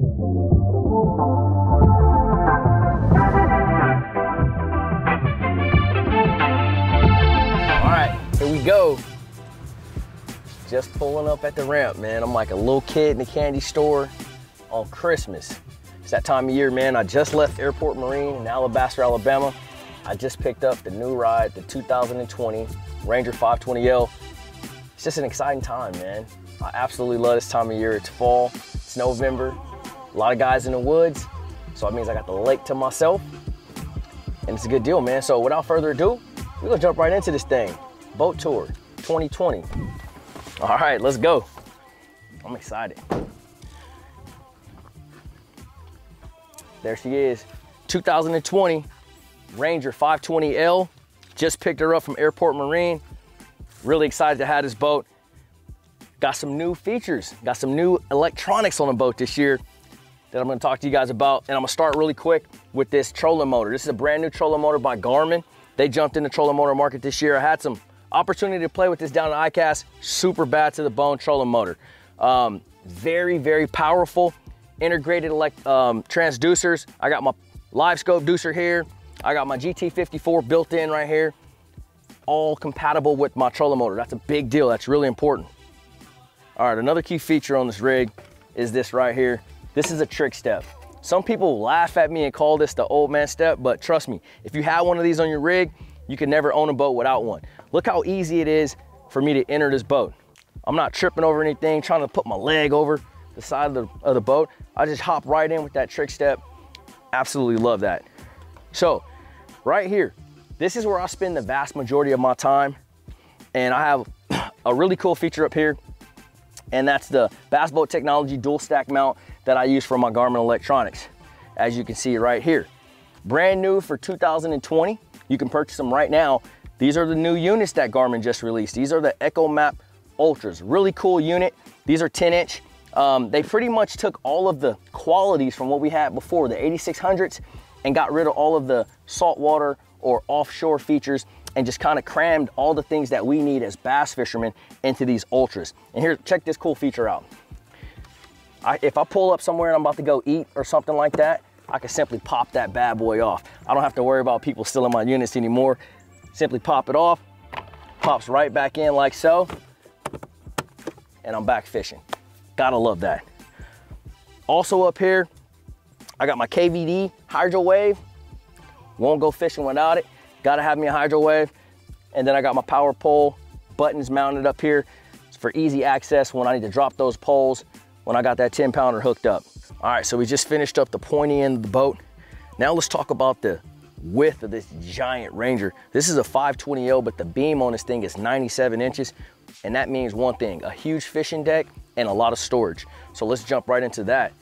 Here we go. Just pulling up at the ramp, man. I'm like a little kid in the candy store on Christmas. It's that time of year, man. I just left Airport Marine in Alabaster, Alabama. I just picked up the new ride, the 2020 Ranger 520L. It's just an exciting time, man. I absolutely love this time of year. It's fall, it's November, a lot of guys in the woods. So that means I got the lake to myself, and it's a good deal, man. So without further ado, we're gonna jump right into this thing. Boat Tour 2020. All right, let's go. I'm excited. There she is, 2020 Ranger 520L. Just picked her up from Airport Marine. Really excited to have this boat. Got some new features, got some new electronics on the boat this year that I'm gonna talk to you guys about. And I'm gonna start really quick with this trolling motor. This is a brand new trolling motor by Garmin. They jumped in the trolling motor market this year. I had some opportunity to play with this down at ICAST. Super bad to the bone trolling motor. Very, very powerful integrated transducers. I got my live scope deucer here. I got my GT54 built in right here. All compatible with my trolling motor. That's a big deal. That's really important. All right, another key feature on this rig is this right here. This is a trick step. Some people laugh at me and call this the old man step, but trust me, if you have one of these on your rig, you can never own a boat without one. Look how easy it is for me to enter this boat. I'm not tripping over anything, trying to put my leg over the side of the boat. I just hop right in with that trick step. Absolutely love that. So right here, this is where I spend the vast majority of my time. And I have a really cool feature up here, and that's the Bass Boat Technology dual stack mount that I use for my Garmin electronics. As you can see right here, brand new for 2020. You can purchase them right now. These are the new units that Garmin just released. These are the EchoMap Ultras. Really cool unit. These are 10-inch. They pretty much took all of the qualities from what we had before, the 8600s, and got rid of all of the saltwater or offshore features and just kind of crammed all the things that we need as bass fishermen into these Ultras. And here, check this cool feature out. If I pull up somewhere and I'm about to go eat or something like that, I can simply pop that bad boy off. I don't have to worry about people stealing my units anymore. Simply pop it off, pops right back in like so, and I'm back fishing. Gotta love that. Also up here, I got my KVD hydro wave. Won't go fishing without it. Gotta have me a hydro wave. And then I got my power pole buttons mounted up here for easy access when I need to drop those poles when I got that 10-pounder hooked up. All right, so we just finished up the pointy end of the boat. Now let's talk about the width of this giant Ranger. This is a 520L, but the beam on this thing is 97 inches. And that means one thing, a huge fishing deck and a lot of storage. So let's jump right into that.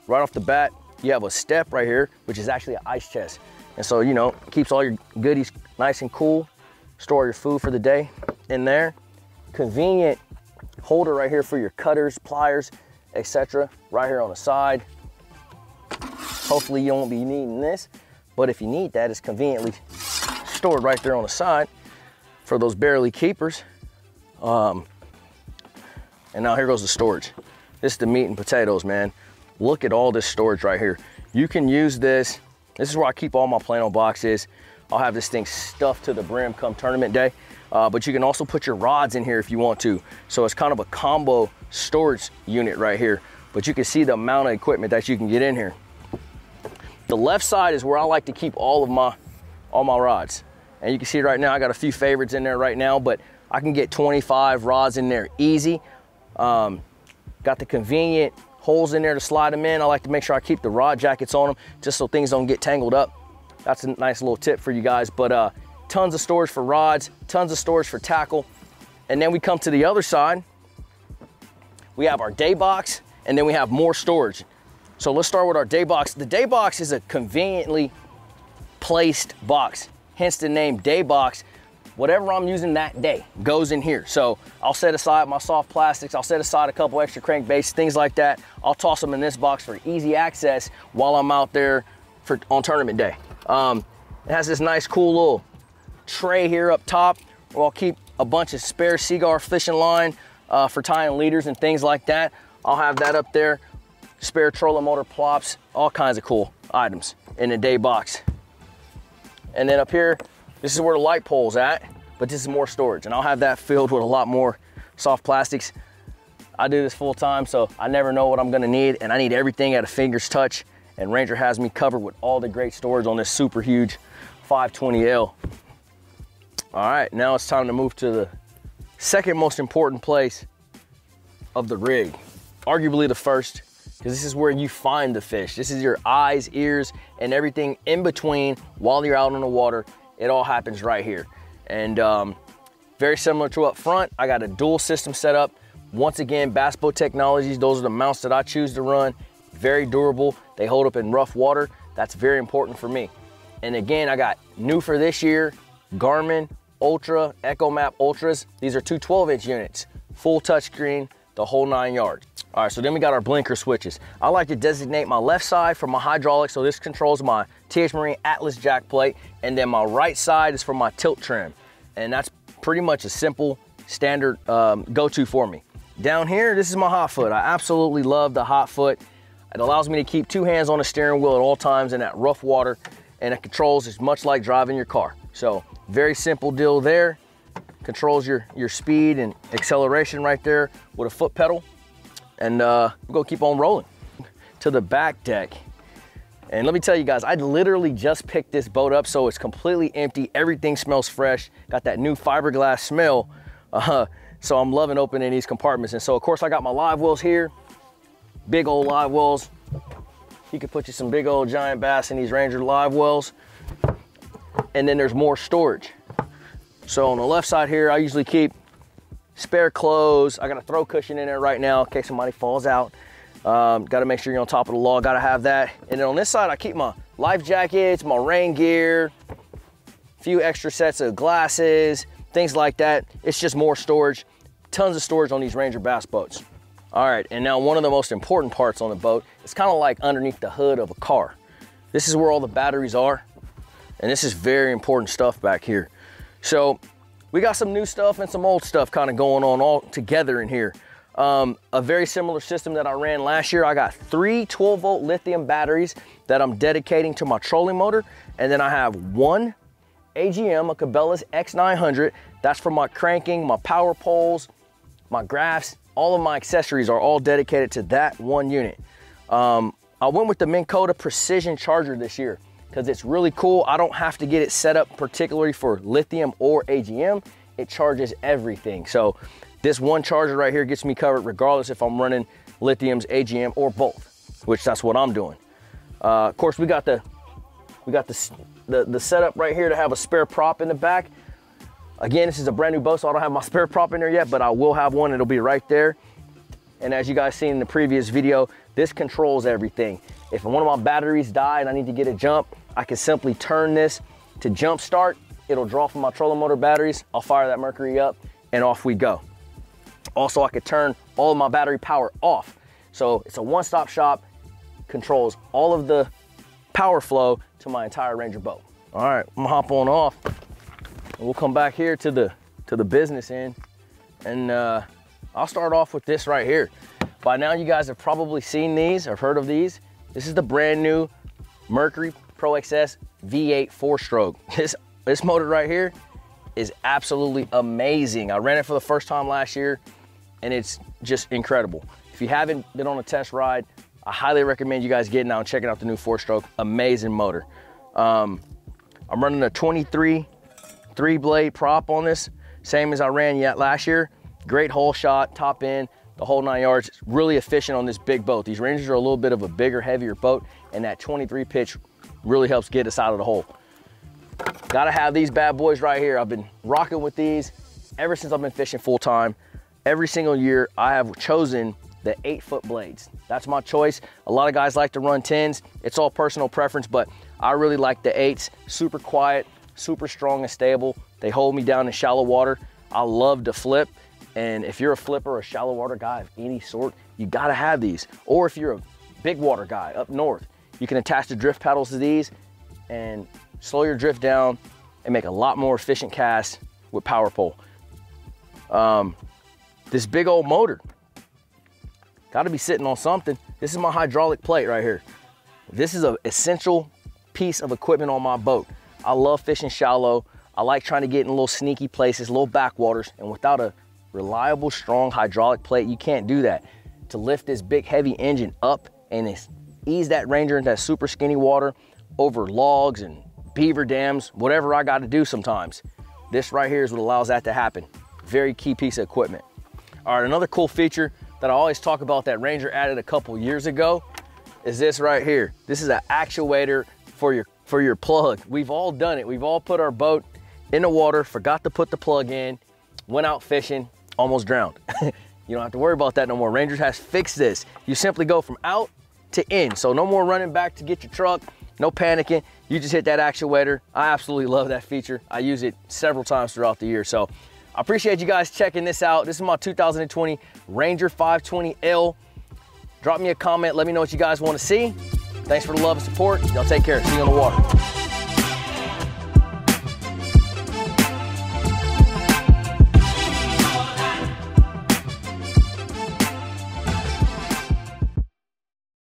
Right off the bat, you have a step right here, which is actually an ice chest. And so, you know, keeps all your goodies nice and cool. Store your food for the day in there. Convenient holder right here for your cutters, pliers, etc. right here on the side. Hopefully you won't be needing this, but if you need that, it's conveniently stored right there on the side for those barely keepers. And now here goes the storage. This is the meat and potatoes, man. Look at all this storage right here. You can use this. This is where I keep all my Plano boxes. I'll have this thing stuffed to the brim come tournament day. But you can also put your rods in here if you want to. So it's kind of a combo storage unit right here. But you can see the amount of equipment that you can get in here. The left side is where I like to keep all my rods. And you can see right now, I got a few favorites in there right now, but I can get 25 rods in there easy. Got the convenient holes in there to slide them in. I like to make sure I keep the rod jackets on them just so things don't get tangled up. That's a nice little tip for you guys. But tons of storage for rods, tons of storage for tackle. And then we come to the other side. We have our day box, and then we have more storage. So let's start with our day box. The day box is a conveniently placed box, hence the name day box. Whatever I'm using that day goes in here. So I'll set aside my soft plastics, I'll set aside a couple extra crankbaits, things like that. I'll toss them in this box for easy access while I'm out there on tournament day. It has this nice cool little tray here up top where I'll keep a bunch of spare Seaguar fishing line for tying leaders and things like that. I'll have that up there. spare trolling motor plops, all kinds of cool items in the day box. And then up here, this is where the light pole's at, but this is more storage, and I'll have that filled with a lot more soft plastics. I do this full time, so I never know what I'm gonna need, and I need everything at a finger's touch, and Ranger has me covered with all the great storage on this super huge 520L. All right, now it's time to move to the second most important place of the rig, arguably the first, because this is where you find the fish. This is your eyes, ears, and everything in between while you're out on the water. It all happens right here. And very similar to up front, I got a dual system set up. Once again, Bass Boat Technologies, those are the mounts that I choose to run. Very durable, they hold up in rough water. That's very important for me. And again, I got new for this year, Garmin Ultra, EchoMap Ultras. These are two 12-inch units, full touchscreen, the whole 9 yards. All right, so then we got our blinker switches. I like to designate my left side for my hydraulics, so this controls my TH Marine Atlas jack plate, and then my right side is for my tilt trim. And that's pretty much a simple, standard go-to for me. Down here, this is my hot foot. I absolutely love the hot foot. It allows me to keep 2 hands on the steering wheel at all times in that rough water, and it controls as much like driving your car. So very simple deal there. Controls your speed and acceleration right there with a foot pedal. And we'll go keep on rolling to the back deck. And let me tell you guys, I literally just picked this boat up, so it's completely empty. Everything smells fresh. Got that new fiberglass smell. So I'm loving opening these compartments. And so of course I got my live wells here, big old live wells. You could put you some big old giant bass in these Ranger live wells. And then there's more storage. So on the left side here, I usually keep spare clothes. I got a throw cushion in there right now in case somebody falls out. Got to make sure you're on top of the log, got to have that. And then on this side, I keep my life jackets, my rain gear, a few extra sets of glasses, things like that. It's just more storage, tons of storage on these Ranger bass boats. All right, and now one of the most important parts on the boat, it's kind of like underneath the hood of a car. This is where all the batteries are, and this is very important stuff back here. So we got some new stuff and some old stuff kind of going on all together in here. A very similar system that I ran last year. I got 3 12-volt lithium batteries that I'm dedicating to my trolling motor, and then I have 1 AGM, a Cabela's X900. That's for my cranking, my power poles, my graphs. All of my accessories are all dedicated to that 1 unit. I went with the Minn Kota Precision Charger this year because it's really cool. I don't have to get it set up particularly for lithium or AGM. It charges everything. So this one charger right here gets me covered regardless if I'm running lithiums, AGM, or both, which that's what I'm doing. Of course, we got the setup right here to have a spare prop in the back. Again, this is a brand new boat, so I don't have my spare prop in there yet, but I will have one. It'll be right there. And as you guys seen in the previous video, this controls everything. If one of my batteries die and I need to get a jump, I can simply turn this to jump start. It'll draw from my trolling motor batteries. I'll fire that Mercury up and off we go. Also, I could turn all of my battery power off. So it's a one-stop shop, controls all of the power flow to my entire Ranger boat. All right, I'm gonna hop on off. And we'll come back here to the business end, and I'll start off with this right here. By now you guys have probably seen these or heard of these. This is the brand new Mercury Pro XS V8 4-stroke. This motor right here is absolutely amazing. I ran it for the first time last year, and it's just incredible. If you haven't been on a test ride, I highly recommend you guys getting out and checking out the new 4-stroke. Amazing motor. I'm running a 23 3-blade prop on this, same as I ran last year. Great hole shot, top end, the whole 9 yards. It's really efficient on this big boat. These Rangers are a little bit of a bigger, heavier boat, and that 23 pitch really helps get us out of the hole. Gotta have these bad boys right here. I've been rocking with these ever since I've been fishing full time. Every single year I have chosen the 8-foot blades. That's my choice. A lot of guys like to run 10s. It's all personal preference, but I really like the 8s. Super quiet, super strong and stable. They hold me down in shallow water. I love to flip, and if you're a flipper or a shallow water guy of any sort, you gotta have these. Or if you're a big water guy up north, you can attach the drift paddles to these and slow your drift down and make a lot more efficient casts with power pole. This big old motor, Gotta be sitting on something. This is my hydraulic plate right here. This is an essential piece of equipment on my boat. I love fishing shallow. I like trying to get in little sneaky places, little backwaters, and without a reliable, strong hydraulic plate, you can't do that. To lift this big, heavy engine up and ease that Ranger into that super skinny water over logs and beaver dams, whatever I gotta do sometimes. This right here is what allows that to happen. Very key piece of equipment. All right, another cool feature that I always talk about that Ranger added a couple years ago is this right here. This is an actuator for your plug. We've all done it. We've all put our boat in the water, forgot to put the plug in, went out fishing, almost drowned. You don't have to worry about that no more. Ranger has fixed this. You simply go from out to in. So no more running back to get your truck, no panicking. You just hit that actuator. I absolutely love that feature. I use it several times throughout the year. So I appreciate you guys checking this out. This is my 2020 Ranger 520L. Drop me a comment. Let me know what you guys want to see. Thanks for the love and support. Y'all take care. See you on the water.